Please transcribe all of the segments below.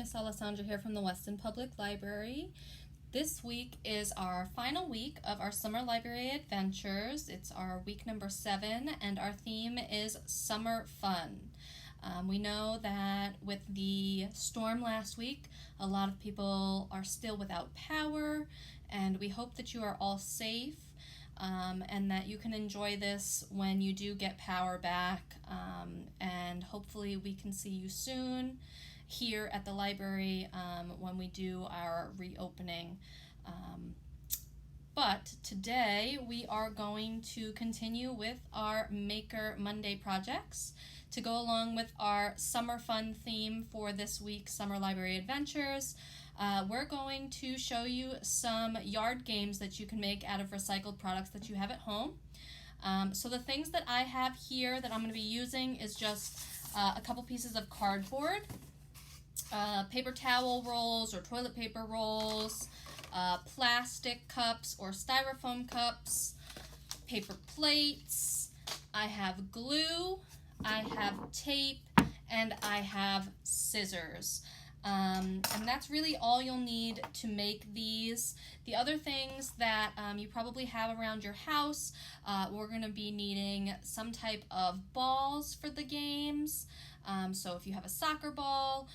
Miss Alessandra here from the Weston Public Library. This week is our final week of our Summer Library Adventures. It's our week number 7, and our theme is Summer Fun. We know that with the storm last week, a lot of people are still without power, and we hope that you are all safe and that you can enjoy this when you do get power back, and hopefully we can see you soon here at the library when we do our reopening. But today we are going to continue with our Maker Monday projects to go along with our summer fun theme for this week's Summer Library Adventures. We're going to show you some yard games that you can make out of recycled products that you have at home. So the things that I have here that I'm going to be using is just a couple pieces of cardboard, paper towel rolls or toilet paper rolls, plastic cups or styrofoam cups, paper plates, I have glue, I have tape, and I have scissors. And that's really all you'll need to make these. The other things that you probably have around your house, we're going to be needing some type of balls for the games. So if you have a soccer ball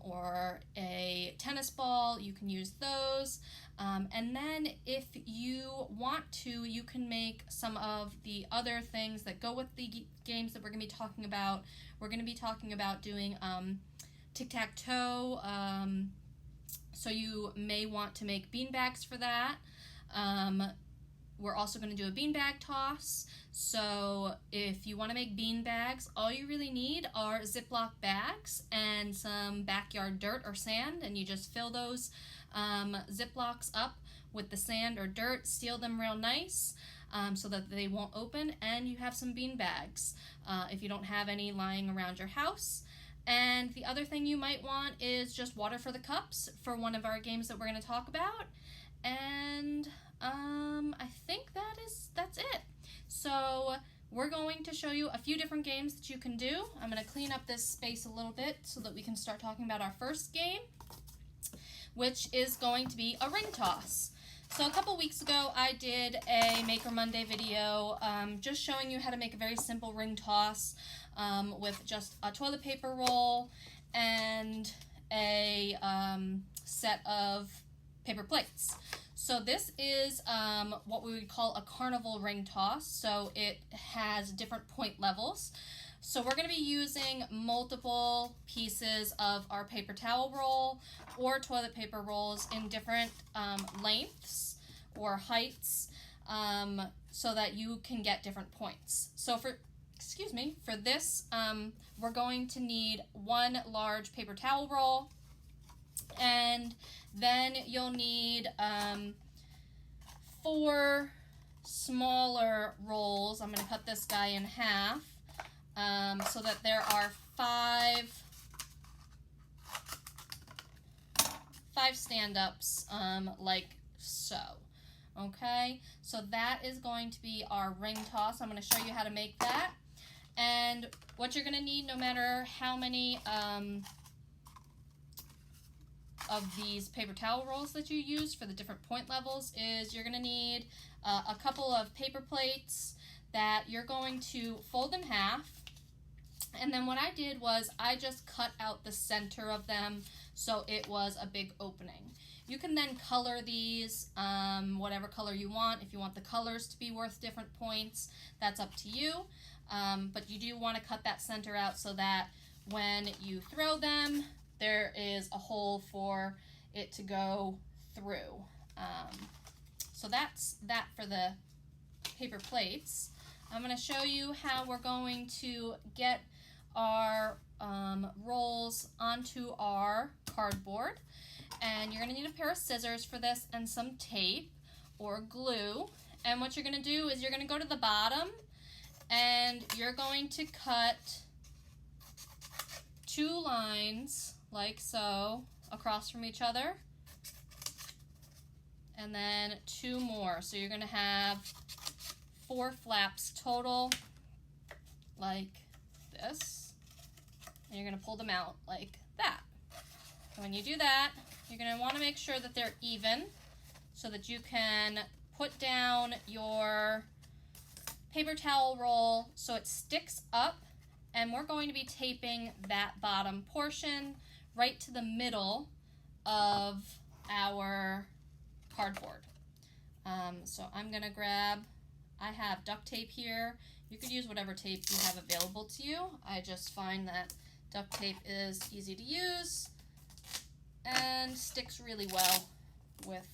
or a tennis ball, you can use those. And then if you want to, you can make some of the other things that go with the games that we're going to be talking about. We're going to be talking about doing Tic Tac Toe, so you may want to make beanbags for that. We're also going to do a beanbag toss. So if you want to make beanbags, all you really need are Ziploc bags and some backyard dirt or sand, and you just fill those Ziplocs up with the sand or dirt, seal them real nice so that they won't open, and you have some beanbags if you don't have any lying around your house. And the other thing you might want is just water for the cups for one of our games that we're going to talk about. And I think that's it. So we're going to show you a few different games that you can do. I'm going to clean up this space a little bit so that we can start talking about our first game, which is going to be a ring toss. So a couple weeks ago I did a Maker Monday video just showing you how to make a very simple ring toss with just a toilet paper roll and a set of paper plates. So this is what we would call a carnival ring toss. So it has different point levels. So we're going to be using multiple pieces of our paper towel roll or toilet paper rolls in different lengths or heights so that you can get different points. So for this, we're going to need one large paper towel roll, and then you'll need 4 smaller rolls. I'm going to cut this guy in half so that there are 5 stand-ups like so. Okay, so that is going to be our ring toss. I'm going to show you how to make that. And what you're going to need, no matter how many of these paper towel rolls that you use for the different point levels, is you're going to need a couple of paper plates that you're going to fold in half. And then what I did was I just cut out the center of them so it was a big opening. You can then color these whatever color you want. If you want the colors to be worth different points, that's up to you. But you do want to cut that center out so that when you throw them, there is a hole for it to go through. So that's that for the paper plates. I'm going to show you how we're going to get our rolls onto our cardboard. And you're going to need a pair of scissors for this and some tape or glue. And what you're going to do is you're going to go to the bottom and you're going to cut 2 lines like so across from each other, and then 2 more. So you're going to have 4 flaps total like this, and you're going to pull them out like that. When you do that, you're going to want to make sure that they're even so that you can put down your paper towel roll so it sticks up, and we're going to be taping that bottom portion right to the middle of our cardboard. So I'm going to grab, I have duct tape here. You could use whatever tape you have available to you. I just find that duct tape is easy to use and sticks really well with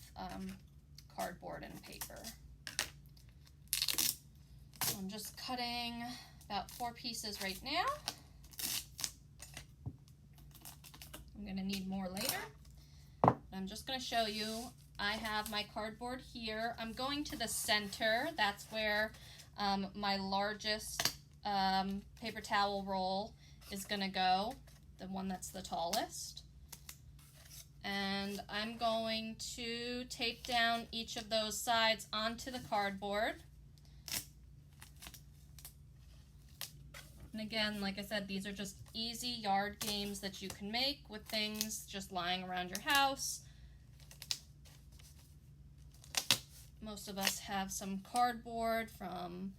cardboard and paper. I'm just cutting about 4 pieces right now. I'm going to need more later. But I'm just going to show you, I have my cardboard here. I'm going to the center. That's where my largest paper towel roll is going to go, the one that's the tallest. And I'm going to tape down each of those sides onto the cardboard. And again, like I said, these are just easy yard games that you can make with things just lying around your house. Most of us have some cardboard from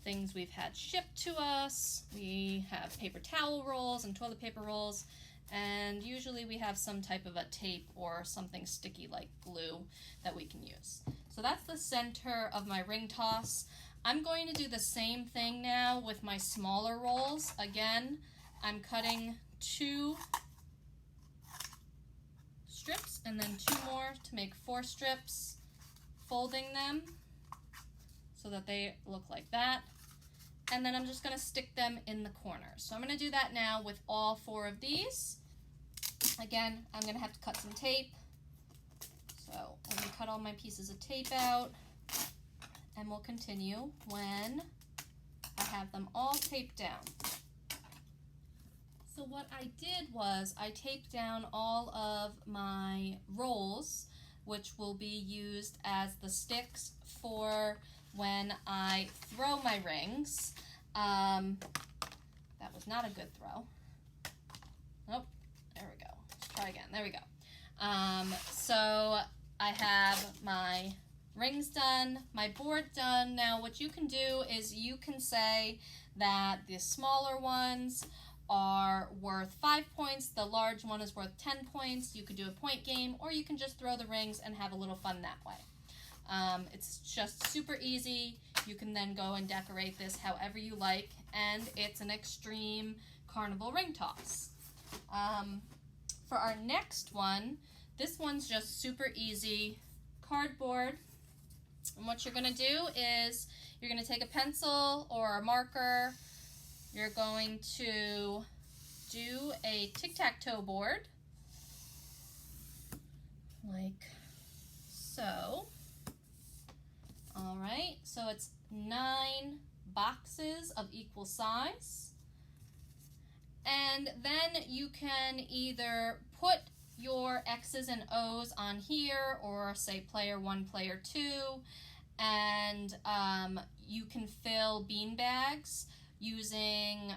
things we've had shipped to us. We have paper towel rolls and toilet paper rolls, and usually we have some type of a tape or something sticky like glue that we can use. So that's the center of my ring toss. I'm going to do the same thing now with my smaller rolls. Again, I'm cutting 2 strips and then 2 more to make 4 strips, folding them so that they look like that. And then I'm just going to stick them in the corners. So I'm going to do that now with all 4 of these. Again, I'm going to have to cut some tape. So let me cut all my pieces of tape out, and we'll continue when I have them all taped down. So what I did was I taped down all of my rolls, which will be used as the sticks for when I throw my rings. That was not a good throw. Nope, there we go. Let's try again, there we go. So I have my rings done, my board done. Now what you can do is you can say that the smaller ones are worth 5 points, the large one is worth 10 points. You could do a point game, or you can just throw the rings and have a little fun that way. It's just super easy. You can then go and decorate this however you like, and it's an extreme carnival ring toss. For our next one, this one's just super easy. Cardboard. And what you're going to do is you're going to take a pencil or a marker. You're going to do a Tic Tac Toe board, like so. All right, so it's 9 boxes of equal size. And then you can either put your X's and O's on here, or say player 1, player 2, and you can fill bean bags using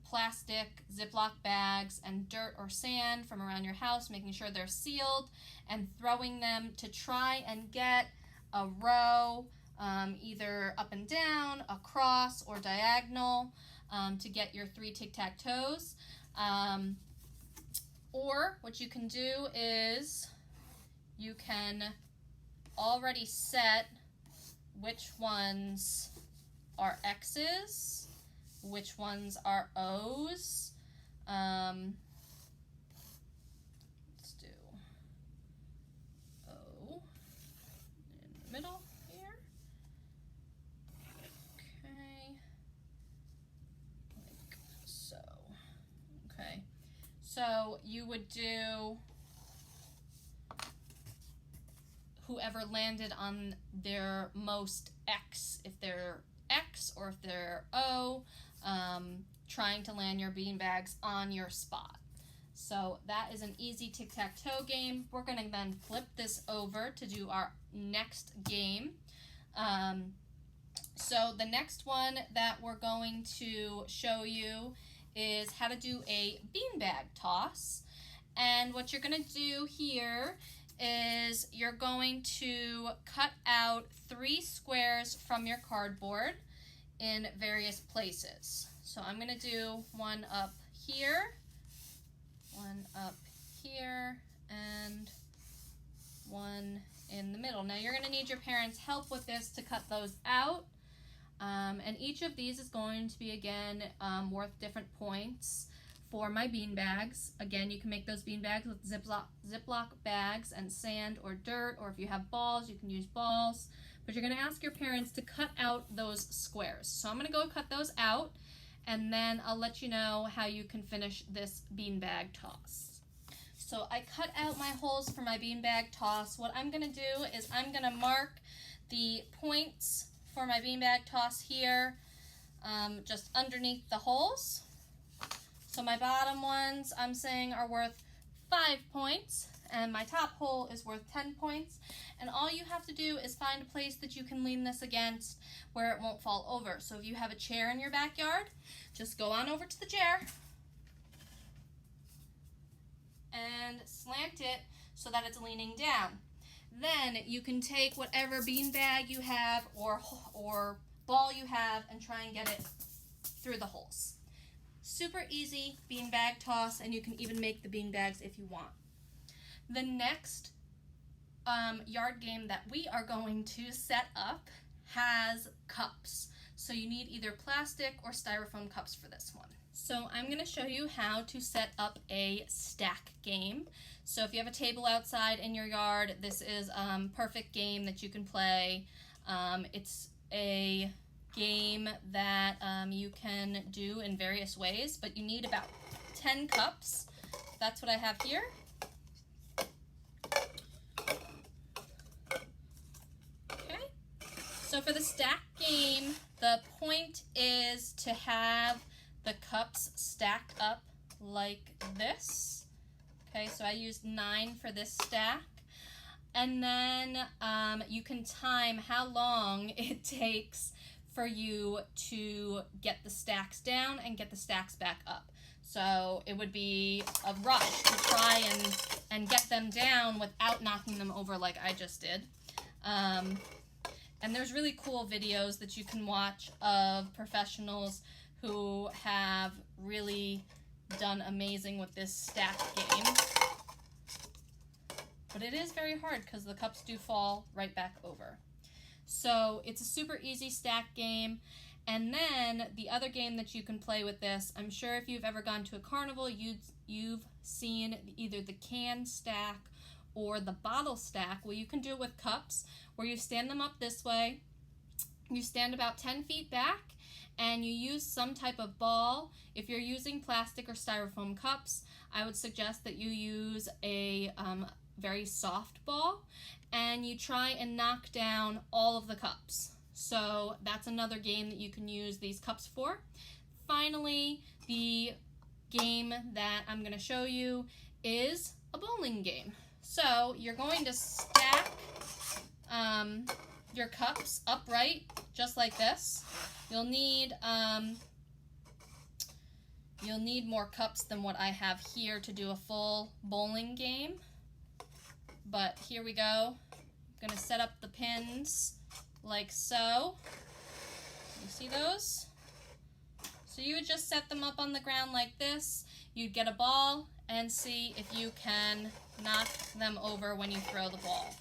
plastic Ziploc bags and dirt or sand from around your house, making sure they're sealed, and throwing them to try and get a row, either up and down, across, or diagonal, to get your 3 tic-tac-toes. Or what you can do is you can already set which ones are X's, which ones are O's. Let's do O in the middle here. Okay, like so. Okay, so you would do whoever landed on their most X, if they're X, or if they're O, trying to land your beanbags on your spot. So that is an easy tic-tac-toe game. We're going to then flip this over to do our next game. So the next one that we're going to show you is how to do a beanbag toss. And what you're going to do here is you're going to cut out 3 squares from your cardboard in various places. So I'm going to do one up here, one up here, and one in the middle. Now you're going to need your parents' help with this to cut those out. And each of these is going to be, again, worth different points for my bean bags. Again, you can make those bean bags with Ziploc bags and sand or dirt, or if you have balls, you can use balls. But you're going to ask your parents to cut out those squares. So I'm going to go cut those out, and then I'll let you know how you can finish this beanbag toss. So I cut out my holes for my beanbag toss. What I'm going to do is I'm going to mark the points for my beanbag toss here, just underneath the holes. So my bottom ones I'm saying are worth 5 points, and my top hole is worth 10 points. And all you have to do is find a place that you can lean this against where it won't fall over. So if you have a chair in your backyard, just go on over to the chair and slant it so that it's leaning down. Then you can take whatever bean bag you have or ball you have and try and get it through the holes. Super easy beanbag toss, and you can even make the bean bags if you want. The next yard game that we are going to set up has cups. So you need either plastic or styrofoam cups for this one. So I'm going to show you how to set up a stack game. So if you have a table outside in your yard, this is a perfect game that you can play. It's a game that you can do in various ways, but you need about 10 cups. That's what I have here. Okay. So for the stack game, the point is to have the cups stacked up like this. Okay, so I used 9 for this stack. And then you can time how long it takes for you to get the stacks down and get the stacks back up. So it would be a rush to try and get them down without knocking them over like I just did. And there's really cool videos that you can watch of professionals who have really done amazing with this stack game. But it is very hard because the cups do fall right back over. So it's a super easy stack game. And then the other game that you can play with this, I'm sure if you've ever gone to a carnival, you've seen either the can stack or the bottle stack. Well, you can do it with cups where you stand them up this way. You stand about 10 feet back and you use some type of ball. If you're using plastic or styrofoam cups, I would suggest that you use a very soft ball, and you try and knock down all of the cups. So that's another game that you can use these cups for. Finally, the game that I'm going to show you is a bowling game. So you're going to stack your cups upright, just like this. You'll need more cups than what I have here to do a full bowling game. But here we go. I'm going to set up the pins like so. You see those? So you would just set them up on the ground like this. You'd get a ball and see if you can knock them over when you throw the ball.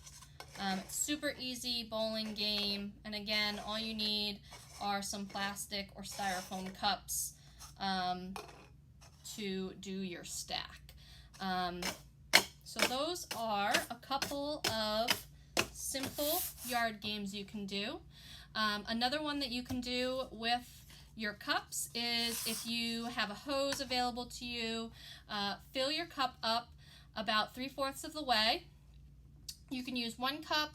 Super easy bowling game, and again, all you need are some plastic or styrofoam cups to do your stack. So those are a couple of simple yard games you can do. Another one that you can do with your cups is if you have a hose available to you, fill your cup up about 3/4 of the way. You can use 1 cup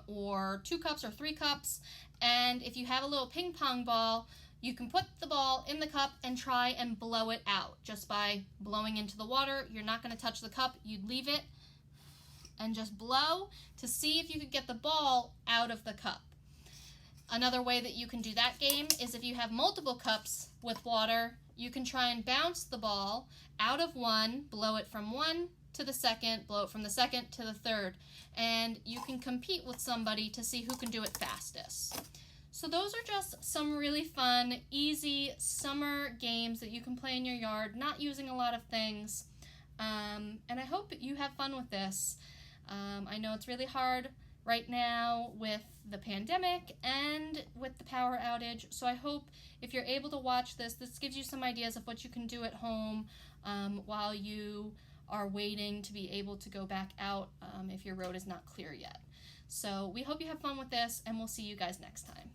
or 2 cups or 3 cups, and if you have a little ping pong ball, you can put the ball in the cup and try and blow it out just by blowing into the water. You're not going to touch the cup. You'd leave it and just blow to see if you could get the ball out of the cup. Another way that you can do that game is if you have multiple cups with water, you can try and bounce the ball out of one, blow it from one to the second, blow it from the second to the third, and you can compete with somebody to see who can do it fastest. So those are just some really fun, easy summer games that you can play in your yard, not using a lot of things. And I hope you have fun with this. I know it's really hard right now with the pandemic and with the power outage, so I hope if you're able to watch this gives you some ideas of what you can do at home while you are waiting to be able to go back out if your road is not clear yet. So we hope you have fun with this, and we'll see you guys next time.